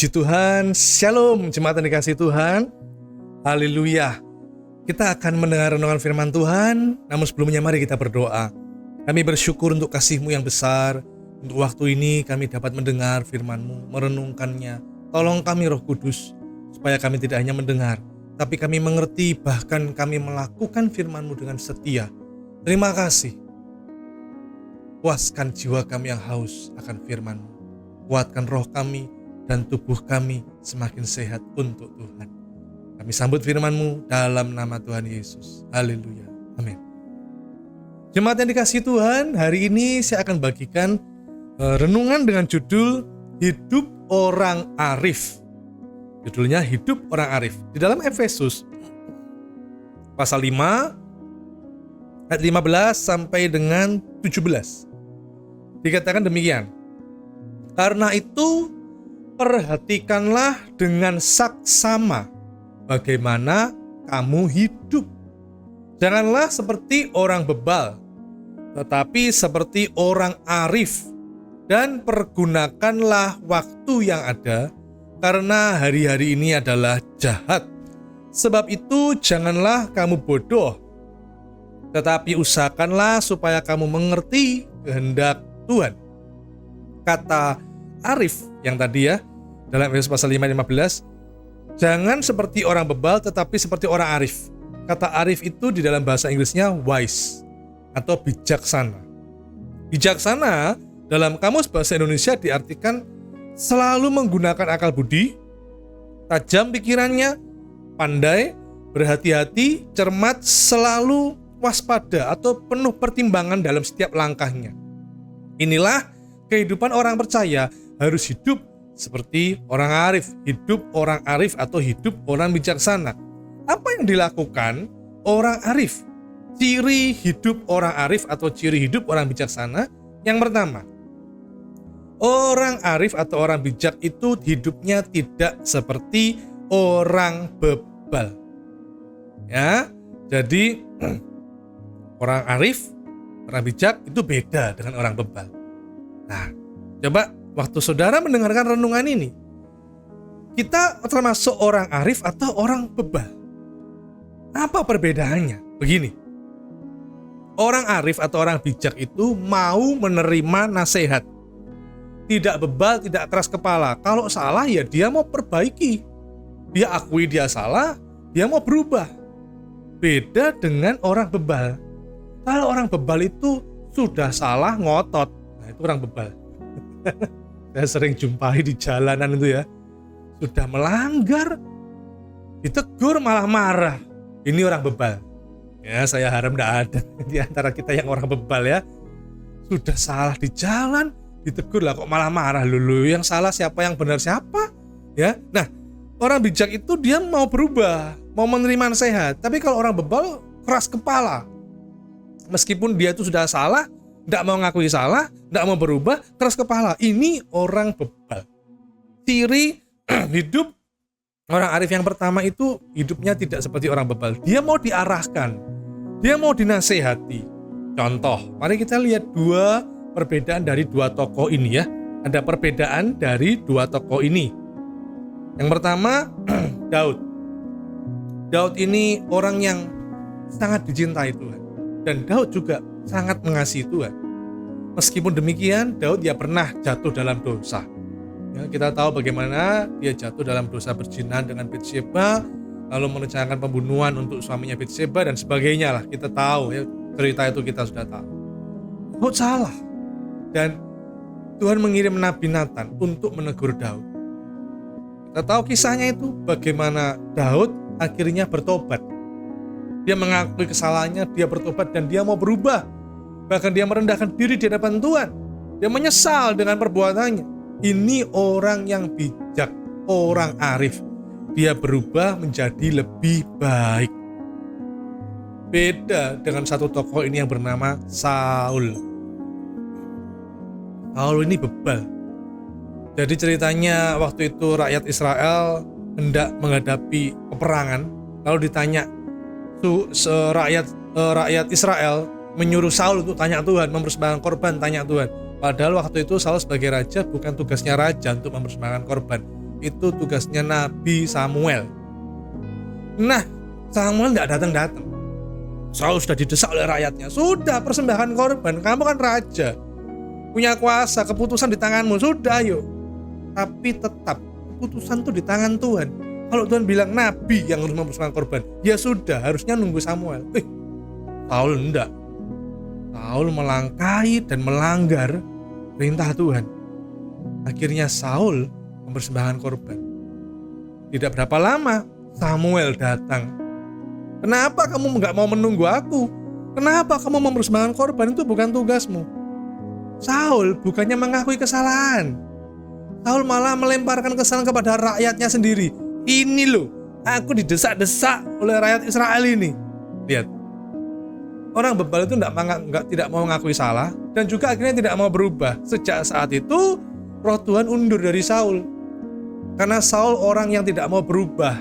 Puji Tuhan, Shalom jemaat yang dikasihi Tuhan. Haleluya. Kita akan mendengar renungan firman Tuhan. Namun sebelumnya mari kita berdoa. Kami bersyukur untuk kasih-Mu yang besar. Untuk waktu ini kami dapat mendengar firman-Mu, merenungkannya. Tolong kami Roh Kudus, supaya kami tidak hanya mendengar, tapi kami mengerti, bahkan kami melakukan firman-Mu dengan setia. Terima kasih. Puaskan jiwa kami yang haus akan firman-Mu. Kuatkan roh kami dan tubuh kami semakin sehat untuk Tuhan. Kami sambut firman-Mu dalam nama Tuhan Yesus. Haleluya. Amin. Jemaat yang dikasihi Tuhan, hari ini saya akan bagikan renungan dengan judul Hidup Orang Arif. Judulnya Hidup Orang Arif. Di dalam Efesus pasal 5 ayat 15 sampai dengan 17. Dikatakan demikian. Karena itu perhatikanlah dengan saksama bagaimana kamu hidup. Janganlah seperti orang bebal, tetapi seperti orang arif, dan pergunakanlah waktu yang ada, karena hari-hari ini adalah jahat. Sebab itu janganlah kamu bodoh, tetapi usahakanlah supaya kamu mengerti kehendak Tuhan. Kata arif yang tadi ya, dalam Efesus pasal 5:15, jangan seperti orang bebal tetapi seperti orang arif. Kata arif itu di dalam bahasa Inggrisnya wise atau bijaksana. Bijaksana dalam kamus bahasa Indonesia diartikan selalu menggunakan akal budi, tajam pikirannya, pandai, berhati-hati, cermat, selalu waspada atau penuh pertimbangan dalam setiap langkahnya. Inilah kehidupan orang percaya, harus hidup seperti orang arif, hidup orang arif atau hidup orang bijaksana. Apa yang dilakukan orang arif? Ciri hidup orang arif atau ciri hidup orang bijaksana. Yang pertama, orang arif atau orang bijak itu hidupnya tidak seperti orang bebal. Ya, jadi orang arif, orang bijak itu beda dengan orang bebal. Nah, coba waktu saudara mendengarkan renungan ini, kita termasuk orang arif atau orang bebal? Apa perbedaannya? Begini, orang arif atau orang bijak itu mau menerima nasihat. Tidak bebal, tidak keras kepala. Kalau salah ya dia mau perbaiki. Dia akui dia salah, dia mau berubah. Beda dengan orang bebal. Kalau orang bebal itu sudah salah ngotot. Nah, itu orang bebal. Saya sering jumpai di jalanan itu ya. Sudah melanggar, ditegur malah marah. Ini orang bebal. Ya, saya harap tidak ada di antara kita yang orang bebal ya. Sudah salah di jalan, ditegur lah kok malah marah. Lulu, yang salah siapa, yang benar siapa? Ya. Nah, orang bijak itu dia mau berubah, mau menerima nasihat. Tapi kalau orang bebal keras kepala. Meskipun dia itu sudah salah, tidak mau ngakui salah, tidak mau berubah, keras kepala. Ini orang bebal. Ciri hidup orang arif yang pertama itu hidupnya tidak seperti orang bebal. Dia mau diarahkan, dia mau dinasehati. Contoh, mari kita lihat dua perbedaan dari dua tokoh ini ya. Ada perbedaan dari dua tokoh ini. Yang pertama, Daud. Daud ini orang yang sangat dicintai Tuhan. Dan Daud juga sangat mengasihi Tuhan. Meskipun demikian, Daud ya pernah jatuh dalam dosa. Ya, kita tahu bagaimana dia jatuh dalam dosa berzina dengan Bathsheba, lalu merencanakan pembunuhan untuk suaminya Bathsheba dan sebagainya lah. Kita tahu ya, cerita itu kita sudah tahu. Daud salah. Dan Tuhan mengirim Nabi Nathan untuk menegur Daud. Kita tahu kisahnya itu bagaimana Daud akhirnya bertobat. Dia mengakui kesalahannya, dia bertobat dan dia mau berubah. Bahkan dia merendahkan diri di hadapan Tuhan. Dia menyesal dengan perbuatannya. Ini orang yang bijak, orang arif. Dia berubah menjadi lebih baik. Beda dengan satu tokoh ini yang bernama Saul. Saul ini bebal. Jadi ceritanya waktu itu rakyat Israel hendak menghadapi peperangan. Lalu ditanya, rakyat Israel menyuruh Saul untuk tanya Tuhan, mempersembahkan korban, tanya Tuhan. Padahal waktu itu Saul sebagai raja bukan tugasnya raja untuk mempersembahkan korban. itu tugasnya Nabi Samuel. Nah, Samuel tidak datang-datang. Saul sudah didesak oleh rakyatnya. Sudah, persembahkan korban. Kamu kan raja, punya kuasa, keputusan di tanganmu. Sudah, yuk. Tapi tetap keputusan itu di tangan Tuhan. Kalau Tuhan bilang Nabi yang harus mempersembahkan korban, ya sudah, harusnya nunggu Samuel. Saul enggak. Saul melangkahi dan melanggar perintah Tuhan. Akhirnya Saul mempersembahkan korban. Tidak berapa lama Samuel datang. Kenapa kamu nggak mau menunggu aku? Kenapa kamu mempersembahkan korban? Itu bukan tugasmu. Saul bukannya mengakui kesalahan. Saul malah melemparkan kesalahan kepada rakyatnya sendiri. Ini loh, aku didesak-desak oleh rakyat Israel ini. Lihat, orang bebal itu tidak mau mengakui salah dan juga akhirnya tidak mau berubah. Sejak saat itu Roh Tuhan undur dari Saul. Karena Saul orang yang tidak mau berubah.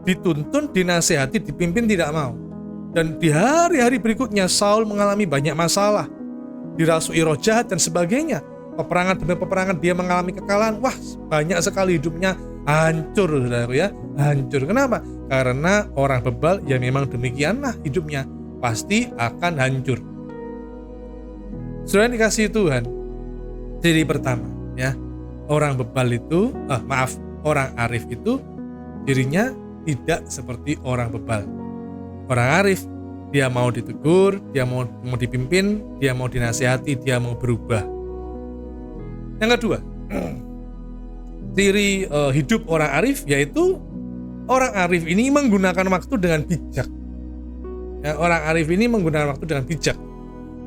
Dituntun, dinasehati, dipimpin tidak mau. Dan di hari-hari berikutnya Saul mengalami banyak masalah. Dirasui roh jahat dan sebagainya. Peperangan demi peperangan dia mengalami kekalahan. Wah, banyak sekali hidupnya hancur, saudaraku ya. Hancur. Kenapa? Karena orang bebal ya memang demikianlah hidupnya. Pasti akan hancur. Saudara dikasihi Tuhan. Ciri pertama ya. Orang bebal itu, orang arif itu dirinya tidak seperti orang bebal. Orang arif, dia mau ditegur, dia mau dipimpin, dia mau dinasihati, dia mau berubah. Yang kedua, ciri hidup orang arif yaitu orang arif ini menggunakan waktu dengan bijak. Ya, orang arif ini menggunakan waktu dengan bijak.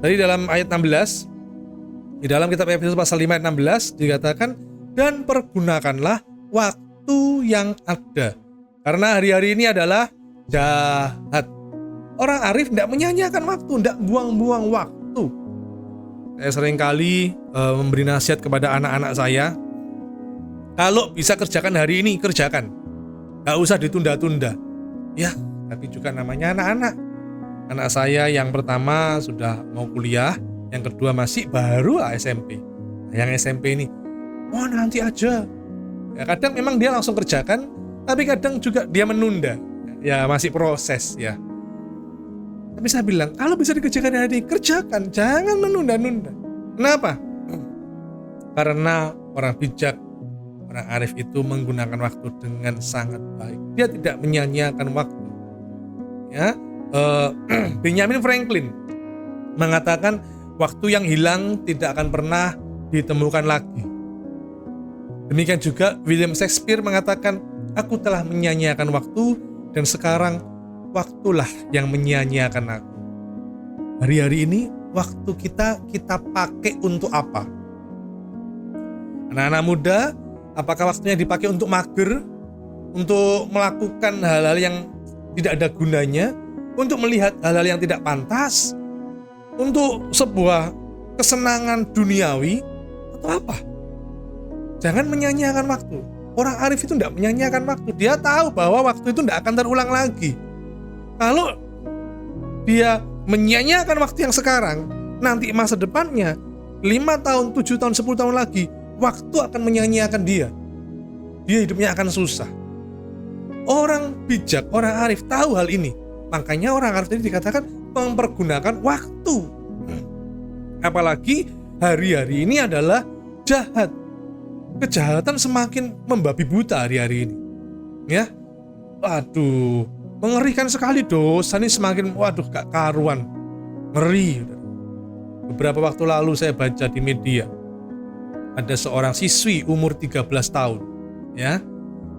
Tadi dalam ayat 16, di dalam kitab Efesus pasal 5 ayat 16 dikatakan, dan pergunakanlah waktu yang ada. Karena hari-hari ini adalah jahat. Orang arif tidak menyanyiakan waktu, tidak buang-buang waktu. Saya sering kali memberi nasihat kepada anak-anak saya, kalau bisa kerjakan hari ini, kerjakan. Gak usah ditunda-tunda. Ya, tapi juga namanya anak-anak. Anak saya yang pertama sudah mau kuliah, yang kedua masih baru SMP. Yang SMP ini, nanti aja. Ya, kadang memang dia langsung kerjakan, tapi kadang juga dia menunda. Ya, masih proses ya. Tapi saya bilang, kalau bisa dikerjakan hari ini, kerjakan, jangan menunda-nunda. Kenapa? Karena orang bijak, orang arif itu menggunakan waktu dengan sangat baik. Dia tidak menyia-nyiakan waktu. Ya, Benjamin Franklin mengatakan waktu yang hilang tidak akan pernah ditemukan lagi. Demikian juga William Shakespeare mengatakan, aku telah menyia-nyiakan waktu dan sekarang waktulah yang menyia-nyiakan aku. Hari-hari ini waktu kita pakai untuk apa? Anak-anak muda, apakah waktunya dipakai untuk mager, untuk melakukan hal-hal yang tidak ada gunanya, untuk melihat hal-hal yang tidak pantas, untuk sebuah kesenangan duniawi, atau apa? Jangan menyia-nyiakan waktu. Orang arif itu tidak menyia-nyiakan waktu. Dia tahu bahwa waktu itu tidak akan terulang lagi. Kalau dia menyia-nyiakan waktu yang sekarang, nanti masa depannya 5 tahun, 7 tahun, 10 tahun lagi, waktu akan menyia-nyiakan dia. Dia hidupnya akan susah. Orang bijak, orang arif tahu hal ini. Makanya orang arif tadi dikatakan mempergunakan waktu. Apalagi hari-hari ini adalah jahat. Kejahatan semakin membabi buta hari-hari ini. Ya. Waduh, mengerikan sekali dosa ini semakin gak karuan. Ngeri. Beberapa waktu lalu saya baca di media. Ada seorang siswi umur 13 tahun, ya.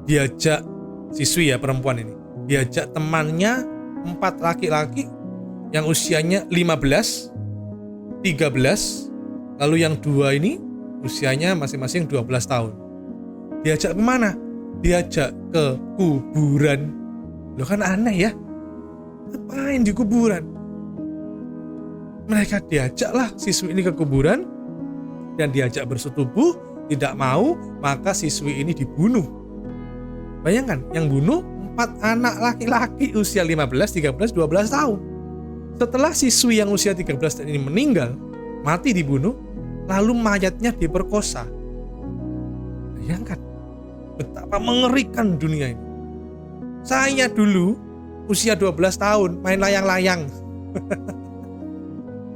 Diajak siswi ya perempuan ini. Diajak temannya 4 laki-laki yang usianya 15, 13, lalu yang 2 ini usianya masing-masing 12 tahun. Diajak kemana? Diajak ke kuburan. Loh kan aneh ya. Ngapain di kuburan? Mereka diajaklah siswi ini ke kuburan dan diajak bersetubuh, tidak mau, maka siswi ini dibunuh. Bayangkan, yang bunuh 4 anak laki-laki usia 15, 13, 12 tahun. Setelah siswi yang usia 13 tahun ini meninggal, mati dibunuh, lalu mayatnya diperkosa. Bayangkan, Betapa mengerikan dunia ini. Saya dulu usia 12 tahun main layang-layang.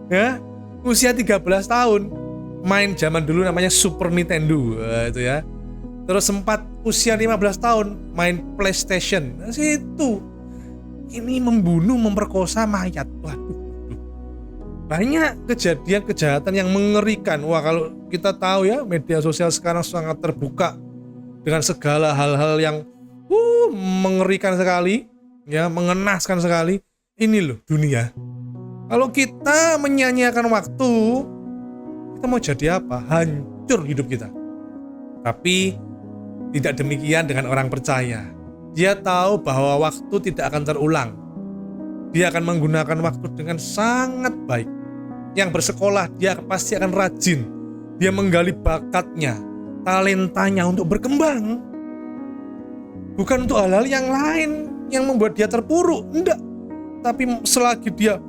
Ya, usia 13 tahun main zaman dulu namanya Super Nintendo, itu ya. Terus sempat usia 15 tahun main PlayStation. Nah, situ. Ini membunuh, memperkosa mayat. Waduh. Banyak kejadian kejahatan yang mengerikan. Wah, kalau kita tahu ya, media sosial sekarang sangat terbuka dengan segala hal-hal yang mengerikan sekali, ya, mengenaskan sekali. Ini loh dunia. Kalau kita menyia-nyiakan waktu, kita mau jadi apa? Hancur hidup kita. Tapi tidak demikian dengan orang percaya. Dia tahu bahwa waktu tidak akan terulang. Dia akan menggunakan waktu dengan sangat baik. Yang bersekolah, dia pasti akan rajin. Dia menggali bakatnya, talentanya untuk berkembang. Bukan untuk hal-hal yang lain yang membuat dia terpuruk, enggak. Tapi selagi dia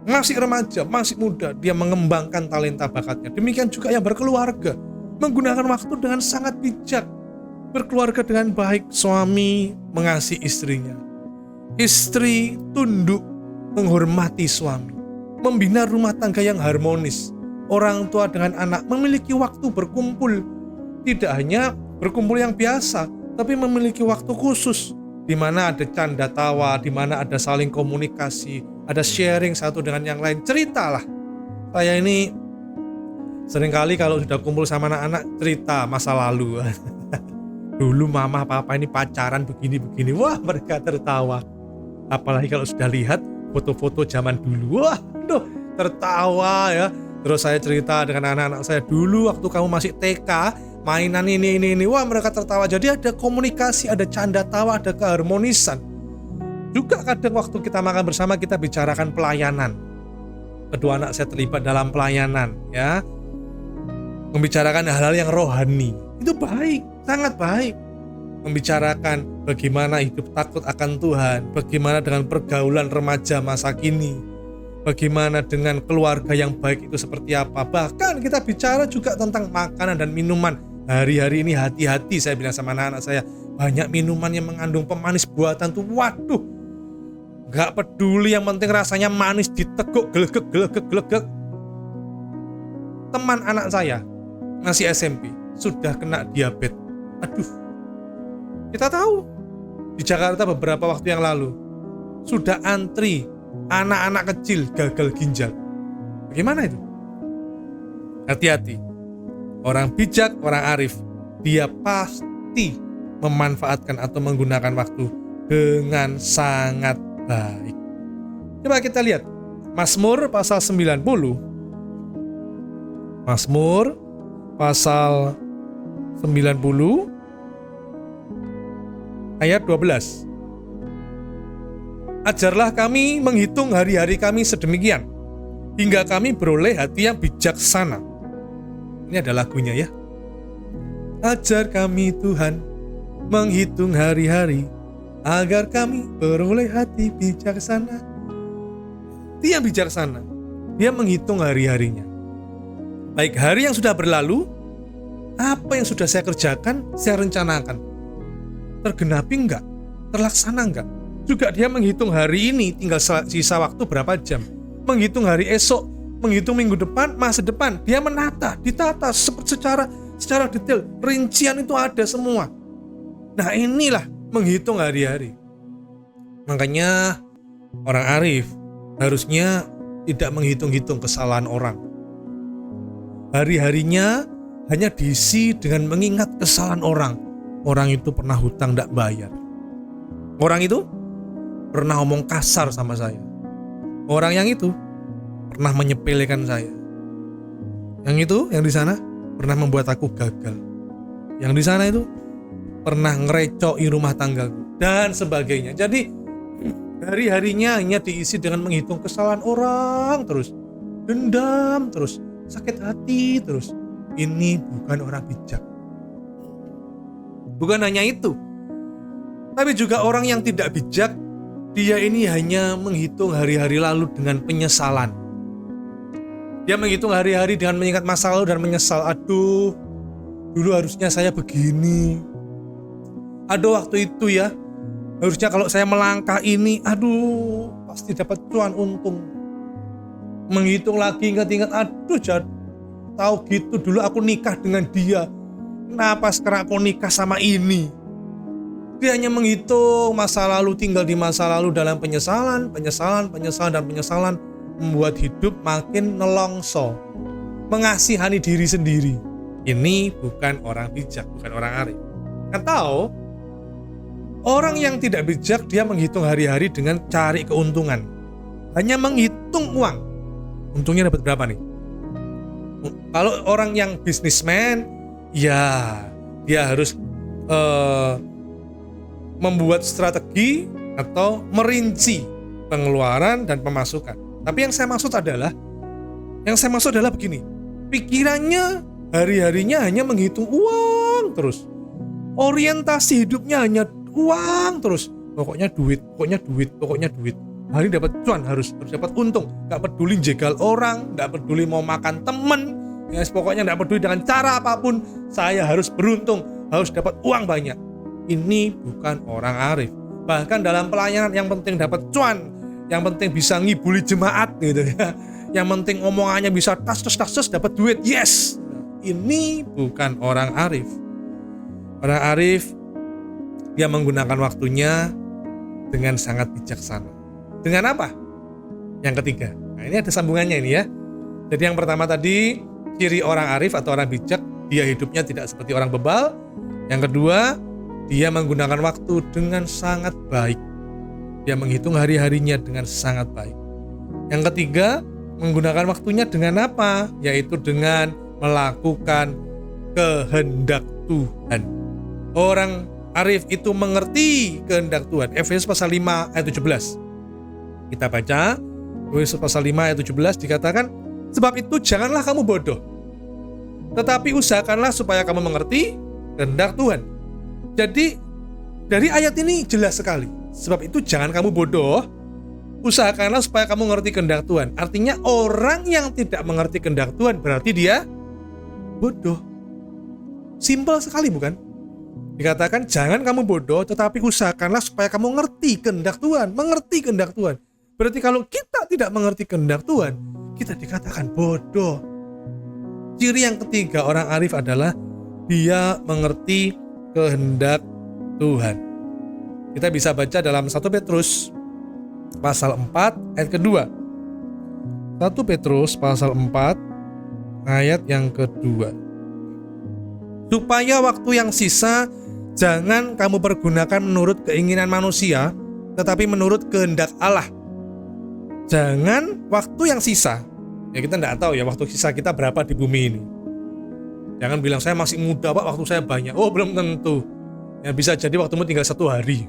masih remaja, masih muda, dia mengembangkan talenta bakatnya. Demikian juga yang berkeluarga, menggunakan waktu dengan sangat bijak. Berkeluarga dengan baik, suami mengasihi istrinya, istri tunduk menghormati suami, membina rumah tangga yang harmonis. Orang tua dengan anak memiliki waktu berkumpul, tidak hanya berkumpul yang biasa, tapi memiliki waktu khusus, di mana ada canda tawa, di mana ada saling komunikasi, ada sharing satu dengan yang lain. Ceritalah. Saya ini seringkali kalau sudah kumpul sama anak-anak, cerita masa lalu. Dulu mama papa ini pacaran begini-begini. Wah, mereka tertawa. Apalagi kalau sudah lihat foto-foto zaman dulu. Wah, tertawa ya. Terus saya cerita dengan anak-anak saya, dulu waktu kamu masih TK, mainan ini. Wah, mereka tertawa. Jadi ada komunikasi, ada canda tawa, ada keharmonisan. Juga kadang waktu kita makan bersama, kita bicarakan pelayanan. Kedua anak saya terlibat dalam pelayanan, ya. Membicarakan hal-hal yang rohani. Itu baik, sangat baik. Membicarakan bagaimana hidup takut akan Tuhan, bagaimana dengan pergaulan remaja masa kini, bagaimana dengan keluarga yang baik itu seperti apa. Bahkan kita bicara juga tentang makanan dan minuman. Hari-hari ini hati-hati, saya bilang sama anak-anak saya, banyak minuman yang mengandung pemanis buatan tuh, waduh, gak peduli, yang penting rasanya manis, diteguk, gelegek. Teman anak saya masih SMP, sudah kena diabetes. Aduh, kita tahu di Jakarta beberapa waktu yang lalu sudah antri anak-anak kecil gagal ginjal. Bagaimana itu? Hati-hati. Orang bijak, orang arif, dia pasti memanfaatkan atau menggunakan waktu dengan sangat baik. Coba kita lihat Mazmur pasal 90. Mazmur pasal 90 ayat 12. Ajarlah kami menghitung hari-hari kami sedemikian, hingga kami beroleh hati yang bijaksana. Ini ada lagunya ya. Ajar kami Tuhan menghitung hari-hari, agar kami beroleh hati bijaksana. Dia bijaksana. Dia menghitung hari-harinya. Baik hari yang sudah berlalu, apa yang sudah saya kerjakan, saya rencanakan, tergenapi enggak? Terlaksana enggak? Juga dia menghitung hari ini, tinggal sisa waktu berapa jam. Menghitung hari esok, menghitung minggu depan, masa depan. Dia ditata secara detail. Rincian itu ada semua. Nah, inilah menghitung hari-hari. Makanya orang arif harusnya tidak menghitung-hitung kesalahan orang. Hari-harinya hanya diisi dengan mengingat kesalahan orang. Orang itu pernah hutang tidak bayar. Orang itu pernah ngomong kasar sama saya. Orang yang itu pernah menyepelekan saya. Yang itu, yang di sana pernah membuat aku gagal. Yang di sana itu pernah ngerecoki rumah tanggaku dan sebagainya. Jadi hari-harinya hanya diisi dengan menghitung kesalahan orang terus, dendam terus, sakit hati terus. Ini bukan orang bijak. Bukan hanya itu, tapi juga orang yang tidak bijak, dia ini hanya menghitung hari-hari lalu dengan penyesalan. Dia menghitung hari-hari dengan mengingat masa lalu dan menyesal. Aduh, dulu harusnya saya begini. Aduh, waktu itu ya, harusnya kalau saya melangkah ini, aduh, pasti dapat cuan untung. Menghitung lagi, ingat-ingat, aduh, tahu gitu dulu aku nikah dengan dia. Kenapa sekarang aku nikah sama ini? Dia hanya menghitung masa lalu, tinggal di masa lalu dalam penyesalan, dan penyesalan, membuat hidup makin nelongso, mengasihani diri sendiri. Ini bukan orang bijak, bukan orang arif. Atau orang yang tidak bijak, dia menghitung hari-hari dengan cari keuntungan, hanya menghitung uang. Untungnya dapat berapa nih? Kalau orang yang bisnismen, ya dia harus membuat strategi atau merinci pengeluaran dan pemasukan. Tapi yang saya maksud adalah begini, pikirannya hari-harinya hanya menghitung uang terus, orientasi hidupnya hanya uang terus, pokoknya duit. Hari dapat cuan, harus dapat untung, gak peduli jegal orang, gak peduli mau makan temen, ya pokoknya gak peduli dengan cara apapun, saya harus beruntung, harus dapat uang banyak. Ini bukan orang arif. Bahkan dalam pelayanan yang penting dapat cuan, yang penting bisa ngibuli jemaat gitu ya, yang penting omongannya bisa tas dapat duit, yes. Ini bukan orang arif. Orang arif, dia menggunakan waktunya dengan sangat bijaksana. Dengan apa? Yang ketiga. Nah, ini ada sambungannya ini ya. Jadi yang pertama tadi, ciri orang arif atau orang bijak, dia hidupnya tidak seperti orang bebal. Yang kedua, dia menggunakan waktu dengan sangat baik. Dia menghitung hari-harinya dengan sangat baik. Yang ketiga, menggunakan waktunya dengan apa? Yaitu dengan melakukan kehendak Tuhan. Orang arif itu mengerti kehendak Tuhan. Efesus pasal 5 ayat 17. Kita baca, Efesus pasal 5 ayat 17 dikatakan, sebab itu janganlah kamu bodoh, tetapi usahakanlah supaya kamu mengerti kehendak Tuhan. Jadi dari ayat ini jelas sekali. Sebab itu jangan kamu bodoh, usahakanlah supaya kamu mengerti kehendak Tuhan. Artinya orang yang tidak mengerti kehendak Tuhan berarti dia bodoh. Simpel sekali bukan? Dikatakan jangan kamu bodoh, tetapi usahakanlah supaya kamu mengerti kehendak Tuhan. Mengerti kehendak Tuhan. Berarti kalau kita tidak mengerti kehendak Tuhan, kita dikatakan bodoh. Ciri yang ketiga orang arif adalah dia mengerti kehendak Tuhan. Kita bisa baca dalam 1 Petrus pasal 4 ayat kedua. 1 Petrus pasal 4 ayat yang kedua. Supaya waktu yang sisa jangan kamu pergunakan menurut keinginan manusia, tetapi menurut kehendak Allah. Jangan waktu yang sisa. Ya kita tidak tahu ya waktu sisa kita berapa di bumi ini. Jangan bilang saya masih muda Pak, waktu saya banyak. Oh belum tentu. Ya bisa jadi waktumu tinggal 1 hari.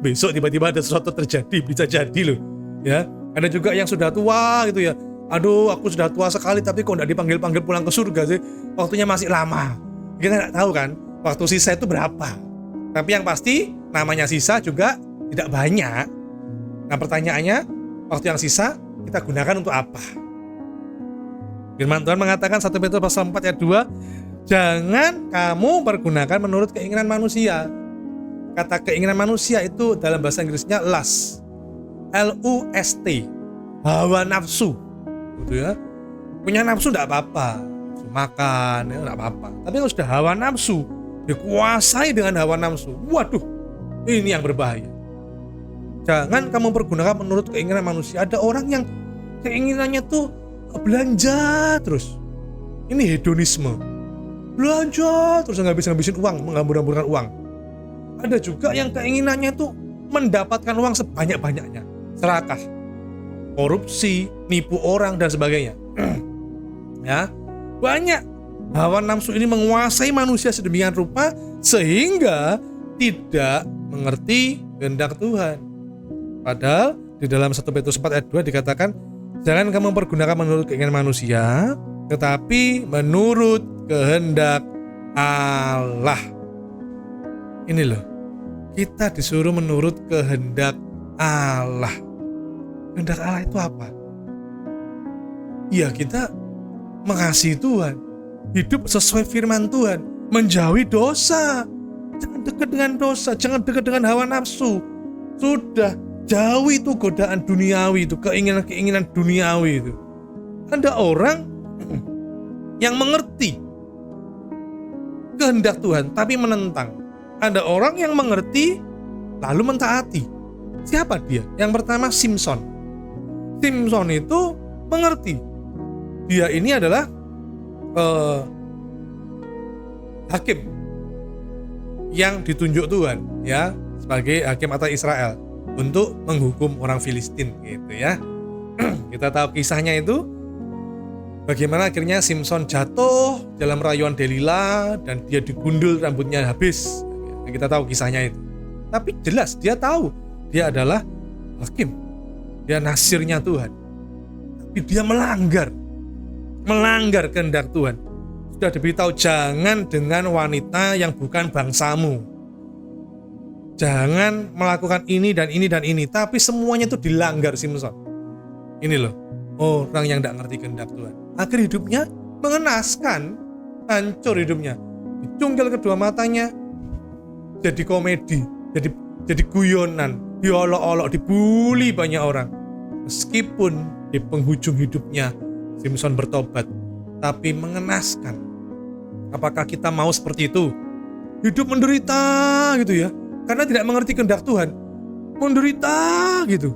Besok tiba-tiba ada sesuatu terjadi, bisa jadi loh. Ya, ada juga yang sudah tua gitu ya. Aduh, aku sudah tua sekali tapi kok tidak dipanggil-panggil pulang ke surga sih. Waktunya masih lama. Kita tidak tahu kan waktu sisa itu berapa. Tapi yang pasti namanya sisa juga tidak banyak. Nah pertanyaannya, waktu yang sisa kita gunakan untuk apa? Firman Tuhan mengatakan 1 Petrus pasal 4 ayat 2, jangan kamu pergunakan menurut keinginan manusia. Kata keinginan manusia itu dalam bahasa Inggrisnya lust, L-U-S-T, hawa nafsu, gitu ya. Punya nafsu tidak apa-apa, makan ya tidak apa-apa. Tapi kalau sudah hawa nafsu, dikuasai dengan hawa nafsu, waduh, ini yang berbahaya. Jangan kamu pergunakan menurut keinginan manusia. Ada orang yang keinginannya tuh belanja terus. Ini hedonisme. Belanja terus ngabisin uang, menghambur-hamburkan uang. Ada juga yang keinginannya tuh mendapatkan uang sebanyak-banyaknya. Serakah, korupsi, nipu orang dan sebagainya. Ya, banyak. Hawa nafsu ini menguasai manusia sedemikian rupa sehingga tidak mengerti kehendak Tuhan. Padahal di dalam 1 Petrus 4 ayat 2 dikatakan, jangan kamu pergunakan menurut keinginan manusia, tetapi menurut kehendak Allah. Ini loh, kita disuruh menurut kehendak Allah. Kehendak Allah itu apa? Ya kita mengasihi Tuhan, hidup sesuai firman Tuhan, menjauhi dosa, Jangan dekat dengan dosa, jangan dekat dengan hawa nafsu. Sudah, jauhi itu godaan duniawi itu, keinginan-keinginan duniawi itu. Ada orang yang mengerti kehendak Tuhan tapi menentang. Ada orang yang mengerti lalu mentaati. Siapa dia? Yang pertama Simson. Simson itu mengerti. Dia ini adalah hakim yang ditunjuk Tuhan ya sebagai hakim atas Israel untuk menghukum orang Filistin gitu ya. Kita tahu kisahnya itu bagaimana akhirnya Simson jatuh dalam rayuan Delila dan dia digundul rambutnya habis. Kita tahu kisahnya itu. Tapi jelas dia tahu dia adalah hakim. Dia nasirnya Tuhan. Tapi dia melanggar kehendak Tuhan. Sudah diberitahu jangan dengan wanita yang bukan bangsamu. Jangan melakukan ini dan ini dan ini. Tapi semuanya itu dilanggar Simson. Ini loh, orang yang tidak ngerti kehendak Tuhan. Akhir hidupnya mengenaskan, hancur hidupnya. Dicungkil kedua matanya, jadi komedi, jadi guyonan, diolok-olok, dibully banyak orang. Meskipun di penghujung hidupnya Simson bertobat, tapi mengenaskan. Apakah kita mau seperti itu? Hidup menderita gitu ya, karena tidak mengerti kehendak Tuhan. Menderita gitu.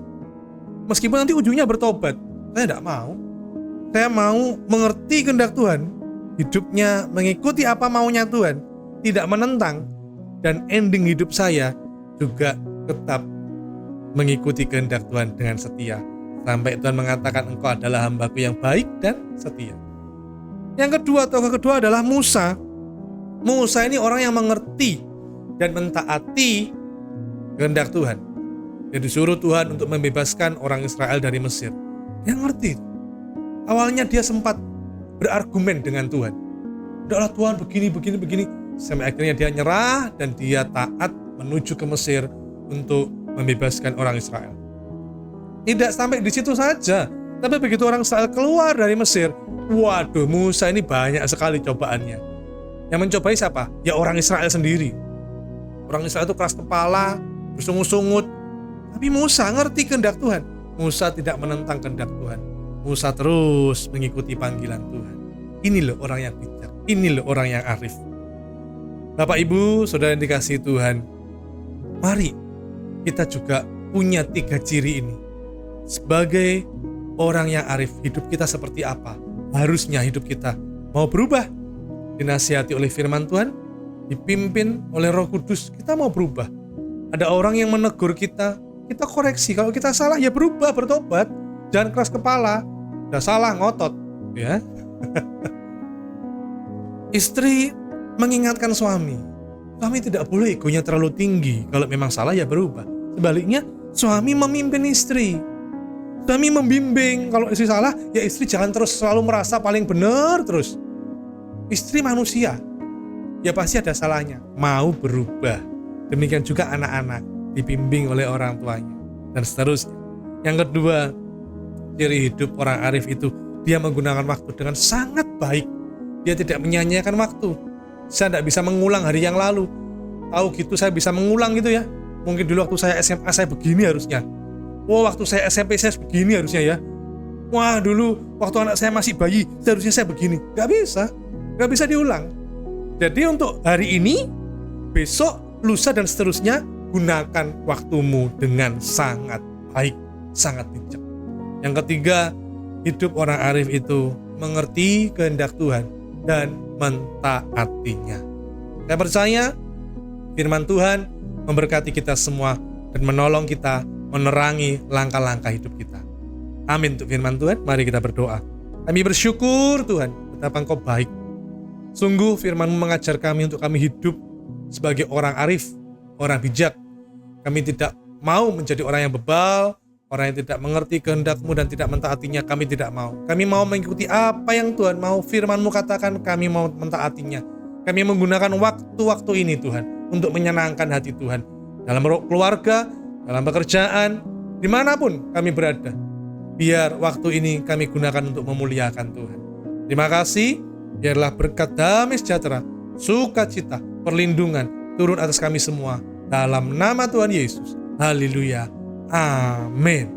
Meskipun nanti ujungnya bertobat, saya tidak mau. Saya mau mengerti kehendak Tuhan, hidupnya mengikuti apa maunya Tuhan, tidak menentang, dan ending hidup saya juga tetap mengikuti kehendak Tuhan dengan setia. Sampai Tuhan mengatakan engkau adalah hambaku yang baik dan setia. Yang kedua, tokoh kedua adalah Musa. Musa ini orang yang mengerti dan mentaati kehendak Tuhan. Dia disuruh Tuhan untuk membebaskan orang Israel dari Mesir. Dia ngerti. Awalnya dia sempat berargumen dengan Tuhan. Udahlah Tuhan begini. Sampai akhirnya dia nyerah dan dia taat menuju ke Mesir untuk membebaskan orang Israel. Tidak sampai di situ saja. Tapi begitu orang Israel keluar dari Mesir, waduh, Musa ini banyak sekali cobaannya. Yang mencobai siapa? Ya orang Israel sendiri. Orang Israel itu keras kepala, bersungut-sungut. Tapi Musa ngerti kehendak Tuhan. Musa tidak menentang kehendak Tuhan. Musa terus mengikuti panggilan Tuhan. Ini loh orang yang bijak. Ini loh orang yang arif. Bapak Ibu, saudara yang dikasihi Tuhan, mari kita juga punya 3 ciri ini. Sebagai orang yang arif, hidup kita seperti apa? Harusnya hidup kita mau berubah. Dinasihati oleh firman Tuhan, dipimpin oleh Roh Kudus, kita mau berubah. Ada orang yang menegur kita koreksi. Kalau kita salah ya berubah, bertobat. Jangan keras kepala. Udah salah ngotot, ya. Istri mengingatkan suami tidak boleh egonya terlalu tinggi. Kalau memang salah ya berubah. Sebaliknya, suami memimpin istri. Suami membimbing. Kalau istri salah, ya istri jangan terus selalu merasa paling benar terus. Istri manusia, ya pasti ada salahnya. Mau berubah. Demikian juga anak-anak, dibimbing oleh orang tuanya, dan seterusnya. Yang kedua, ciri hidup orang arif itu, dia menggunakan waktu dengan sangat baik. Dia tidak menyia-nyiakan waktu. Saya tidak bisa mengulang hari yang lalu. Tahu gitu saya bisa mengulang gitu ya. Mungkin dulu waktu saya SMA saya begini harusnya. Wah, waktu saya SMP saya begini harusnya ya. Wah, dulu waktu anak saya masih bayi seharusnya saya begini. Gak bisa diulang. Jadi untuk hari ini, besok, lusa dan seterusnya, gunakan waktumu dengan sangat baik, sangat bijak. Yang ketiga, hidup orang arif itu mengerti kehendak Tuhan dan mentaatinya. Saya percaya firman Tuhan memberkati kita semua dan menolong kita menerangi langkah-langkah hidup kita. Amin untuk firman Tuhan. Mari kita berdoa. Kami bersyukur Tuhan, betapa Engkau baik. Sungguh firman-Mu mengajar kami untuk kami hidup sebagai orang arif, orang bijak. Kami tidak mau menjadi orang yang bebal, orang yang tidak mengerti kehendak-Mu dan tidak mentaatinya. Kami tidak mau. Kami mau mengikuti apa yang Tuhan mau. Firman-Mu katakan, kami mau mentaatinya. Kami menggunakan waktu-waktu ini Tuhan untuk menyenangkan hati Tuhan. Dalam keluarga, dalam pekerjaan, dimanapun kami berada. Biar waktu ini kami gunakan untuk memuliakan Tuhan. Terima kasih. Biarlah berkat damai sejahtera, sukacita, perlindungan, turun atas kami semua. Dalam nama Tuhan Yesus. Haleluya. Amin.